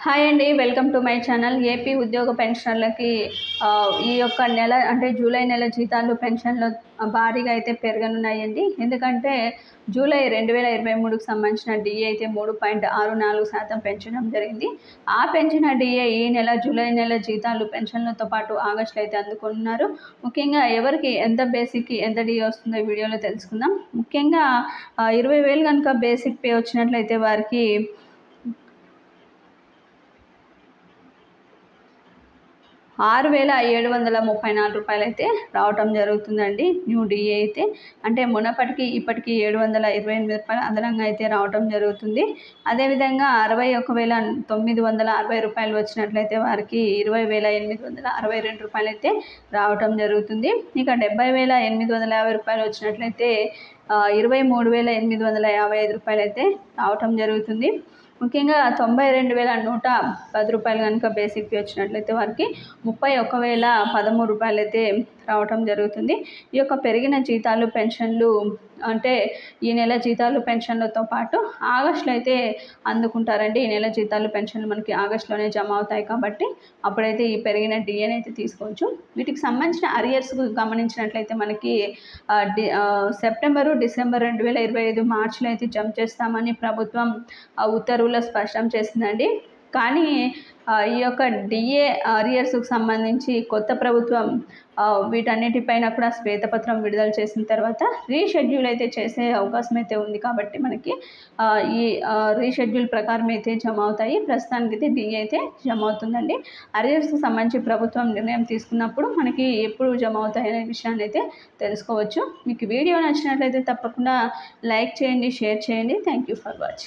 Hi అండి, welcome to my channel. AP ఉద్యోగ పెన్షనర్లకి ఈ యొక్క నెల అంటే జూలై నెల జీతాలు పెన్షన్లు భారీగా అయితే పెరగనున్నాయండి. ఎందుకంటే జూలై 2023కు సంబంధించిన డిఏ అయితే 3.64% పెంచడం జరిగింది. ఆ పెంచిన డిఏ ఈ నెల జూలై నెల జీతాలు పెన్షన్లతో పాటు ఆగస్టులో అయితే అందుకున్నారు. ముఖ్యంగా ఎవరికి ఎంత బేసిక్కి ఎంత డిఏ వస్తుందో వీడియోలో తెలుసుకుందాం. ముఖ్యంగా 20,000 కనుక బేసిక్ పే వచ్చినట్లయితే వారికి 6,734 రూపాయలు అయితే రావటం జరుగుతుందండి. న్యూ డిఏ అయితే అంటే మునపటికి ఇప్పటికి 728 రూపాయలు అదనంగా అయితే రావటం జరుగుతుంది. అదేవిధంగా 61,960 రూపాయలు వచ్చినట్లయితే వారికి 20,862 రూపాయలు అయితే రావటం జరుగుతుంది. ఇక 70,850 రూపాయలు వచ్చినట్లయితే 23,855 రూపాయలు అయితే రావటం జరుగుతుంది. ముఖ్యంగా 92,110 రూపాయలు కనుక బేసిక్ పే వచ్చినట్లయితే వారికి 31,013 రూపాయలు అయితే రావటం జరుగుతుంది. ఈ యొక్క పెరిగిన జీతాలు పెన్షన్లు అంటే ఈ నెల జీతాలు పెన్షన్లతో పాటు ఆగస్టులో అయితే అందుకుంటారండి. ఈ నెల జీతాలు పెన్షన్లు మనకి ఆగస్టులోనే జమ అవుతాయి కాబట్టి అప్పుడైతే ఈ పెరిగిన డిఏని అయితే తీసుకోవచ్చు. వీటికి సంబంధించిన అరియర్స్ గమనించినట్లయితే మనకి సెప్టెంబరు డిసెంబర్ 2025 మార్చిలో అయితే జమ చేస్తామని ప్రభుత్వం ఉత్తర్వుల్లో స్పష్టం చేసిందండి. కానీ ఈ యొక్క డిఏ అరియర్స్కు సంబంధించి కొత్త ప్రభుత్వం వీటన్నిటిపైన కూడా శ్వేతపత్రం విడుదల చేసిన తర్వాత రీషెడ్యూల్ అయితే చేసే అవకాశం అయితే ఉంది. కాబట్టి మనకి ఈ రీషెడ్యూల్ ప్రకారం అయితే జమ అవుతాయి. ప్రస్తుతానికి అయితే డిఏ అయితే జమ అవుతుందండి. అరియర్స్కి సంబంధించి ప్రభుత్వం నిర్ణయం తీసుకున్నప్పుడు మనకి ఎప్పుడు జమ అవుతాయి అనే విషయాన్ని అయితే తెలుసుకోవచ్చు. మీకు వీడియో నచ్చినట్లయితే తప్పకుండా లైక్ చేయండి, షేర్ చేయండి. Thank you for watching.